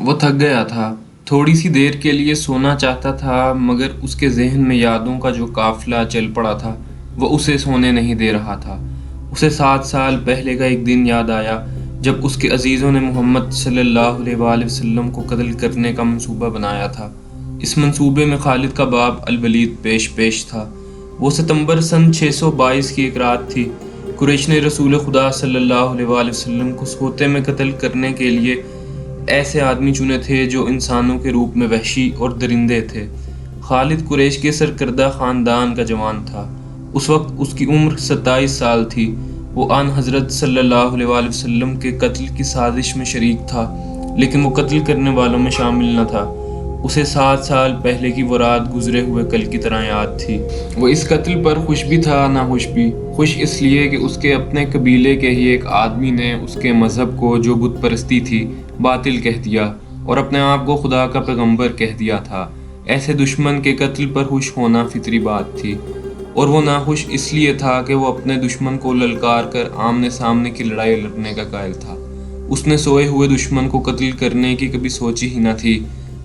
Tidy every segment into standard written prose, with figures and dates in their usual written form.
وہ تھک گیا تھا، تھوڑی سی دیر کے لیے سونا چاہتا تھا، مگر اس کے ذہن میں یادوں کا جو قافلہ چل پڑا تھا وہ اسے سونے نہیں دے رہا تھا۔ اسے 7 سال پہلے کا ایک دن یاد آیا جب اس کے عزیزوں نے محمد صلی اللہ علیہ وآلہ وسلم کو قتل کرنے کا منصوبہ بنایا تھا۔ اس منصوبے میں خالد کا باپ الولید پیش تھا۔ وہ ستمبر سن 622 کی ایک رات تھی۔ قریش نے رسول خدا صلی اللہ علیہ وآلہ وسلم کو سوتے میں قتل کرنے کے لیے ایسے آدمی چنے تھے جو انسانوں کے روپ میں وحشی اور درندے تھے۔ خالد قریش کے سرکردہ خاندان کا جوان تھا۔ اس وقت اس کی عمر 27 سال تھی۔ وہ آن حضرت صلی اللہ علیہ وآلہ وسلم کے قتل کی سازش میں شریک تھا، لیکن وہ قتل کرنے والوں میں شامل نہ تھا۔ اسے 7 سال پہلے کی وہ رات گزرے ہوئے کل کی طرح یاد تھی۔ وہ اس قتل پر خوش بھی تھا ناخوش بھی۔ خوش اس لیے کہ اس کے اپنے قبیلے کے ہی ایک آدمی نے اس کے مذہب کو، جو بت پرستی تھی، باطل کہہ دیا اور اپنے آپ کو خدا کا پیغمبر کہہ دیا تھا۔ ایسے دشمن کے قتل پر خوش ہونا فطری بات تھی، اور وہ ناخوش اس لیے تھا کہ وہ اپنے دشمن کو للکار کر آمنے سامنے کی لڑائی لڑنے کا قائل تھا۔ اس نے سوئے ہوئے دشمن کو قتل کرنے کی کبھی سوچی ہی نہ تھی۔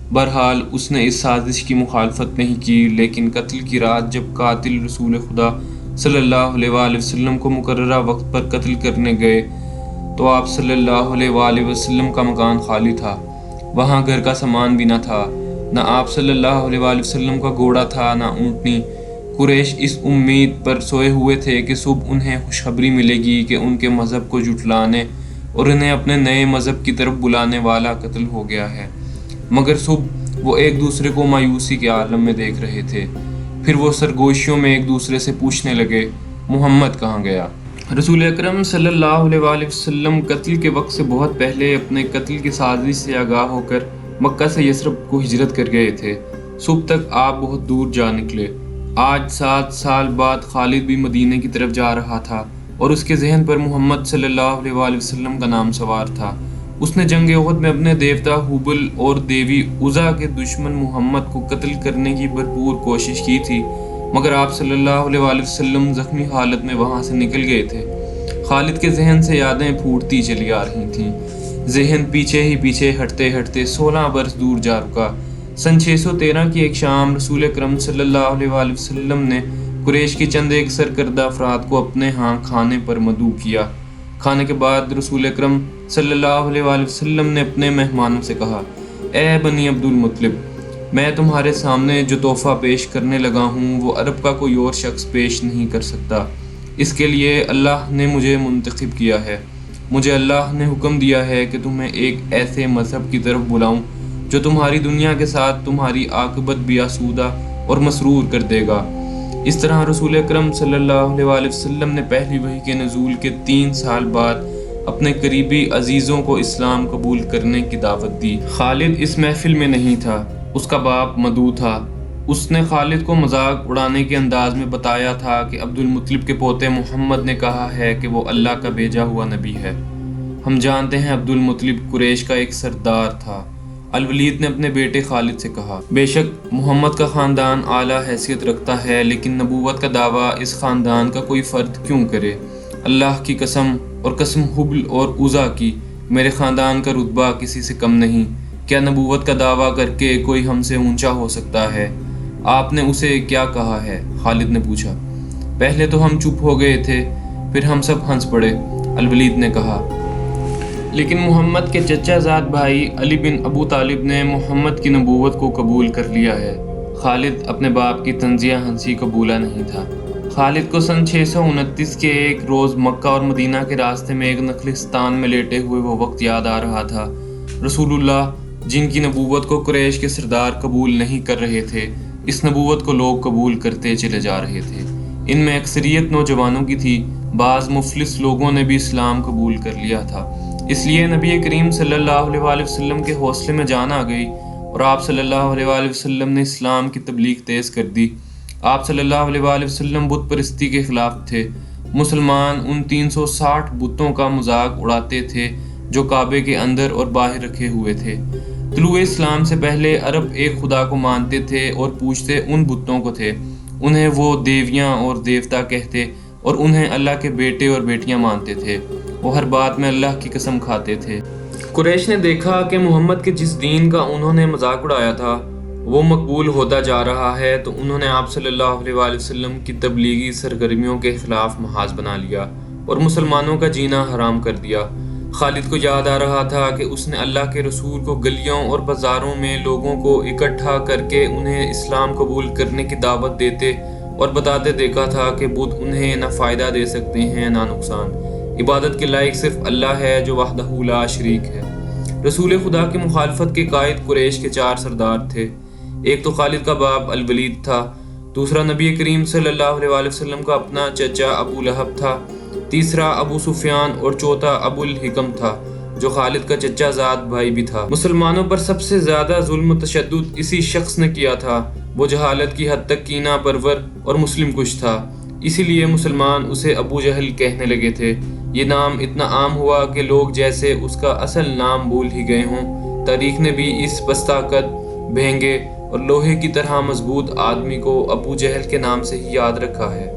بہرحال اس نے اس سازش کی مخالفت نہیں کی، لیکن قتل کی رات جب قاتل رسول خدا صلی اللہ علیہ وآلہ وسلم کو مقررہ وقت پر قتل کرنے گئے تو آپ صلی اللہ علیہ وآلہ وسلم کا مکان خالی تھا۔ وہاں گھر کا سامان بھی نہ تھا، نہ آپ صلی اللہ علیہ وآلہ وسلم کا گھوڑا تھا، نہ اونٹنی۔ قریش اس امید پر سوئے ہوئے تھے کہ صبح انہیں خوشخبری ملے گی کہ ان کے مذہب کو جھٹلانے اور انہیں اپنے نئے مذہب کی طرف بلانے والا قتل ہو گیا ہے، مگر صبح وہ ایک دوسرے کو مایوسی کے عالم میں دیکھ رہے تھے۔ پھر وہ سرگوشیوں میں ایک دوسرے سے پوچھنے لگے، محمد کہاں گیا؟ رسول اکرم صلی اللہ علیہ وآلہ وسلم قتل کے وقت سے بہت پہلے اپنے قتل کی سازش سے آگاہ ہو کر مکہ سے یثرب کو ہجرت کر گئے تھے۔ صبح تک آپ بہت دور جا نکلے۔ آج 7 سال بعد خالد بھی مدینے کی طرف جا رہا تھا اور اس کے ذہن پر محمد صلی اللہ علیہ وآلہ وسلم کا نام سوار تھا۔ اس نے جنگ احد میں اپنے دیوتا حبل اور دیوی عزا کے دشمن محمد کو قتل کرنے کی بھرپور کوشش کی تھی، مگر آپ صلی اللہ علیہ وآلہ وسلم زخمی حالت میں وہاں سے نکل گئے تھے۔ خالد کے ذہن سے یادیں پھوٹتی چلی آ رہی تھیں۔ ذہن پیچھے ہی پیچھے ہٹتے ہٹتے 16 برس دور جا رکا۔ سن 613 کی ایک شام رسول اکرم صلی اللہ علیہ وآلہ وسلم نے قریش کے چند ایک سرکردہ افراد کو اپنے ہاں کھانے پر مدعو کیا۔ کھانے کے بعد رسول اکرم صلی اللہ علیہ وآلہ وسلم نے اپنے مہمانوں سے کہا، اے بنی عبد المطلب، میں تمہارے سامنے جو تحفہ پیش کرنے لگا ہوں وہ عرب کا کوئی اور شخص پیش نہیں کر سکتا۔ اس کے لیے اللہ نے مجھے منتخب کیا ہے۔ مجھے اللہ نے حکم دیا ہے کہ تمہیں ایک ایسے مذہب کی طرف بلاؤں جو تمہاری دنیا کے ساتھ تمہاری عاقبت بھی آسودہ اور مسرور کر دے گا۔ اس طرح رسول اکرم صلی اللہ علیہ وآلہ وسلم نے پہلی وحی کے نزول کے 3 سال بعد اپنے قریبی عزیزوں کو اسلام قبول کرنے کی دعوت دی۔ خالد اس محفل میں نہیں تھا، اس کا باپ مدعو تھا۔ اس نے خالد کو مذاق اڑانے کے انداز میں بتایا تھا کہ عبد المطلب کے پوتے محمد نے کہا ہے کہ وہ اللہ کا بھیجا ہوا نبی ہے۔ ہم جانتے ہیں عبد المطلب قریش کا ایک سردار تھا۔ الولید نے اپنے بیٹے خالد سے کہا، بے شک محمد کا خاندان اعلیٰ حیثیت رکھتا ہے، لیکن نبوت کا دعویٰ اس خاندان کا کوئی فرد کیوں کرے؟ اللہ کی قسم اور قسم حبل اور عزا کی، میرے خاندان کا رتبہ کسی سے کم نہیں۔ کیا نبوت کا دعویٰ کر کے کوئی ہم سے اونچا ہو سکتا ہے؟ آپ نے اسے کیا کہا ہے؟ خالد نے پوچھا۔ پہلے تو ہم چپ ہو گئے تھے، پھر ہم سب ہنس پڑے، الولید نے کہا۔ لیکن محمد کے چچا زاد بھائی علی بن ابو طالب نے محمد کی نبوت کو قبول کر لیا ہے۔ خالد اپنے باپ کی طنزیہ ہنسی کو بھولا نہیں تھا۔ خالد کو سن 629 کے ایک روز مکہ اور مدینہ کے راستے میں ایک نخلستان میں لیٹے ہوئے وہ وقت یاد آ رہا تھا۔ رسول اللہ جن کی نبوت کو قریش کے سردار قبول نہیں کر رہے تھے، اس نبوت کو لوگ قبول کرتے چلے جا رہے تھے۔ ان میں اکثریت نوجوانوں کی تھی، بعض مفلس لوگوں نے بھی اسلام قبول کر لیا تھا۔ اس لیے نبی کریم صلی اللہ علیہ وآلہ وسلم کے حوصلے میں جان آ گئی اور آپ صلی اللہ علیہ وآلہ وسلم نے اسلام کی تبلیغ تیز کر دی۔ آپ صلی اللہ علیہ وآلہ وسلم بت پرستی کے خلاف تھے۔ مسلمان ان 360 بتوں کا مذاق اڑاتے تھے جو کعبے کے اندر اور باہر رکھے ہوئے تھے۔ طلوع اسلام سے پہلے عرب ایک خدا کو مانتے تھے اور پوجتے ان بتوں کو تھے۔ انہیں وہ دیویاں اور دیوتا کہتے اور انہیں اللہ کے بیٹے اور بیٹیاں مانتے تھے۔ وہ ہر بات میں اللہ کی قسم کھاتے تھے۔ قریش نے دیکھا کہ محمد کے جس دین کا انہوں نے مذاق اڑایا تھا وہ مقبول ہوتا جا رہا ہے، تو انہوں نے آپ صلی اللہ علیہ وآلہ وسلم کی تبلیغی سرگرمیوں کے خلاف محاذ بنا لیا اور مسلمانوں کا جینا حرام کر دیا۔ خالد کو یاد آ رہا تھا کہ اس نے اللہ کے رسول کو گلیوں اور بازاروں میں لوگوں کو اکٹھا کر کے انہیں اسلام قبول کرنے کی دعوت دیتے اور بتاتے دیکھا تھا کہ بت انہیں نہ فائدہ دے سکتے ہیں نہ نقصان۔ عبادت کے لائق صرف اللہ ہے جو وحدہ لا شریک ہے۔ رسول خدا کی مخالفت کے قائد قریش کے 4 سردار تھے۔ ایک تو خالد کا باپ الولید تھا، دوسرا نبی کریم صلی اللہ علیہ وآلہ وسلم کا اپنا چچا ابو لہب تھا، تیسرا ابو سفیان اور چوتھا ابو الحکم تھا جو خالد کا چچا زاد بھائی بھی تھا۔ مسلمانوں پر سب سے زیادہ ظلم و تشدد اسی شخص نے کیا تھا۔ وہ جہالت کی حد تک کینہ پرور اور مسلم کش تھا، اسی لیے مسلمان اسے ابو جہل کہنے لگے تھے۔ یہ نام اتنا عام ہوا کہ لوگ جیسے اس کا اصل نام بھول ہی گئے ہوں۔ تاریخ نے بھی اس پستہ قد، بھینگے اور لوہے کی طرح مضبوط آدمی کو ابو جہل کے نام سے ہی یاد رکھا ہے۔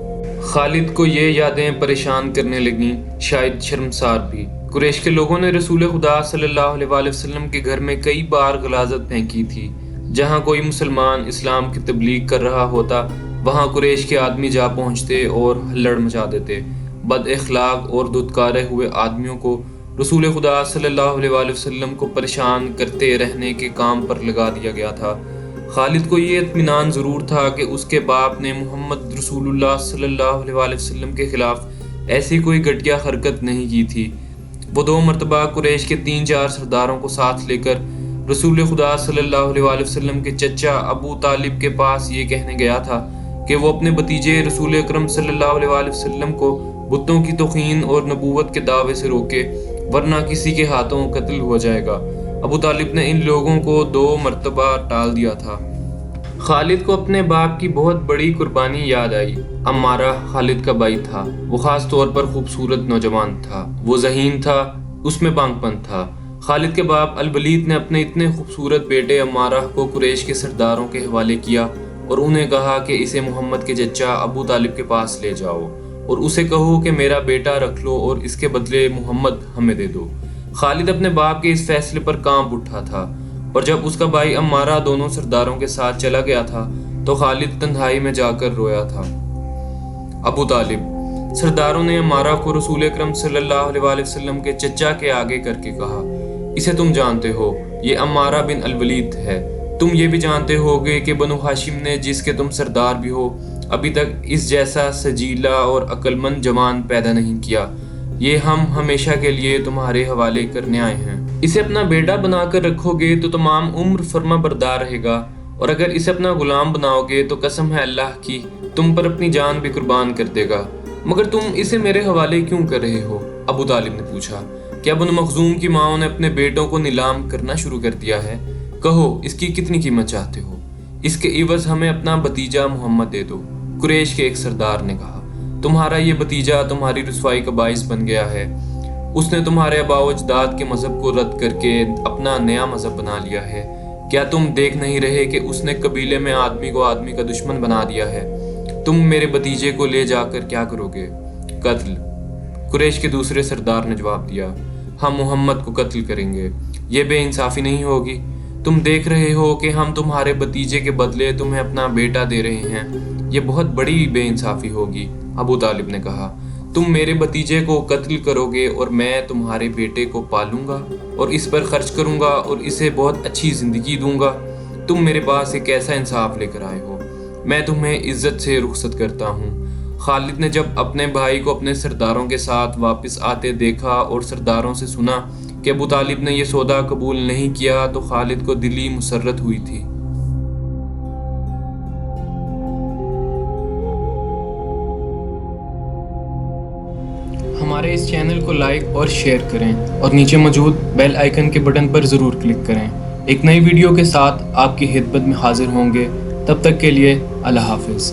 خالد کو یہ یادیں پریشان کرنے لگیں، شاید شرمسار بھی۔ قریش کے لوگوں نے رسول خدا صلی اللہ علیہ وآلہ وسلم کے گھر میں کئی بار غلاظت پھینکی تھی۔ جہاں کوئی مسلمان اسلام کی تبلیغ کر رہا ہوتا وہاں قریش کے آدمی جا پہنچتے اور ہلڑ مچا دیتے۔ بد اخلاق اور دھتکارے ہوئے آدمیوں کو رسول خدا صلی اللہ علیہ وآلہ وسلم کو پریشان کرتے رہنے کے کام پر لگا دیا گیا تھا۔ خالد کو یہ اطمینان ضرور تھا کہ اس کے باپ نے محمد رسول اللہ صلی اللہ علیہ وآلہ وسلم کے خلاف ایسی کوئی گھٹیا حرکت نہیں کی تھی۔ وہ 2 مرتبہ قریش کے 3-4 سرداروں کو ساتھ لے کر رسول خدا صلی اللہ علیہ وآلہ وسلم کے چچا ابو طالب کے پاس یہ کہنے گیا تھا کہ وہ اپنے بھتیجے رسول اکرم صلی اللہ علیہ وآلہ وسلم کو بتوں کی توہین اور نبوت کے دعوے سے روکے، ورنہ کسی کے ہاتھوں قتل ہو جائے گا۔ ابو طالب نے ان لوگوں کو 2 مرتبہ ٹال دیا تھا۔ خالد کو اپنے باپ کی بہت بڑی قربانی یاد آئی۔ عمارہ خالد کا بھائی تھا، وہ خاص طور پر خوبصورت نوجوان تھا، وہ ذہین تھا، اس میں پانک پن تھا۔ خالد کے باپ الولید نے اپنے اتنے خوبصورت بیٹے عمارہ کو قریش کے سرداروں کے حوالے کیا اور انہیں کہا کہ اسے محمد کے چچا ابو طالب کے پاس لے جاؤ اور اسے کہو کہ میرا بیٹا رکھ لو اور اس کے بدلے محمد ہمیں دے دو۔ خالد اپنے باپ کے اس فیصلے پر کانپ اٹھا تھا، اور جب اس کا بھائی عمارہ دونوں سرداروں کے ساتھ چلا گیا تھا تو خالد تنہائی میں جا کر رویا تھا۔ ابو طالب، سرداروں نے عمارہ کو رسول اکرم صلی اللہ علیہ وآلہ وسلم کے چچا کے آگے کر کے کہا، اسے تم جانتے ہو، یہ عمارہ بن الولید ہے۔ تم یہ بھی جانتے ہوگے کہ بنو ہاشم نے، جس کے تم سردار بھی ہو، ابھی تک اس جیسا سجیلا اور عقلمند جوان پیدا نہیں کیا۔ یہ ہم ہمیشہ کے لیے تمہارے حوالے کرنے آئے ہیں۔ اسے اپنا بیٹا بنا کر رکھو گے تو تمام عمر فرما بردار رہے گا، اور اگر اسے اپنا غلام بناؤ گے تو قسم ہے اللہ کی تم پر اپنی جان بھی قربان کر دے گا۔ مگر تم اسے میرے حوالے کیوں کر رہے ہو؟ ابو طالب نے پوچھا۔ کیا بنو مخزوم کی ماؤں نے اپنے بیٹوں کو نیلام کرنا شروع کر دیا ہے؟ کہو اس کی کتنی قیمت چاہتے ہو؟ اس کے عوض ہمیں اپنا بھتیجا محمد دے دو۔ قریش کے ایک سردار نے کہا، تمہارا یہ بھتیجا تمہاری رسوائی کا باعث بن گیا ہے۔ اس نے تمہارے آباء و اجداد کے مذہب کو رد کر کے اپنا نیا مذہب بنا لیا ہے۔ کیا تم دیکھ نہیں رہے کہ اس نے قبیلے میں آدمی کو آدمی کا دشمن بنا دیا ہے؟ تم میرے بھتیجے کو لے جا کر کیا کرو گے؟ قتل۔ قریش کے دوسرے سردار نے جواب دیا، ہم محمد کو قتل کریں گے۔ یہ بے انصافی نہیں ہوگی؟ تم دیکھ رہے ہو کہ ہم تمہارے بھتیجے کے بدلے تمہیں اپنا بیٹا دے رہے ہیں، یہ بہت بڑی بے انصافی ہوگی۔ ابو طالب نے کہا، تم میرے بھتیجے کو قتل کرو گے اور میں تمہارے بیٹے کو پالوں گا اور اس پر خرچ کروں گا اور اسے بہت اچھی زندگی دوں گا۔ تم میرے پاس ایک ایسا انصاف لے کر آئے ہو، میں تمہیں عزت سے رخصت کرتا ہوں۔ خالد نے جب اپنے بھائی کو اپنے سرداروں کے ساتھ واپس آتے دیکھا اور سرداروں سے سنا کہ ابو طالب نے یہ سودا قبول نہیں کیا تو خالد کو دلی مسرت ہوئی تھی۔ ہمارے اس چینل کو لائک اور شیئر کریں اور نیچے موجود بیل آئیکن کے بٹن پر ضرور کلک کریں۔ ایک نئی ویڈیو کے ساتھ آپ کی خدمت میں حاضر ہوں گے، تب تک کے لیے اللہ حافظ۔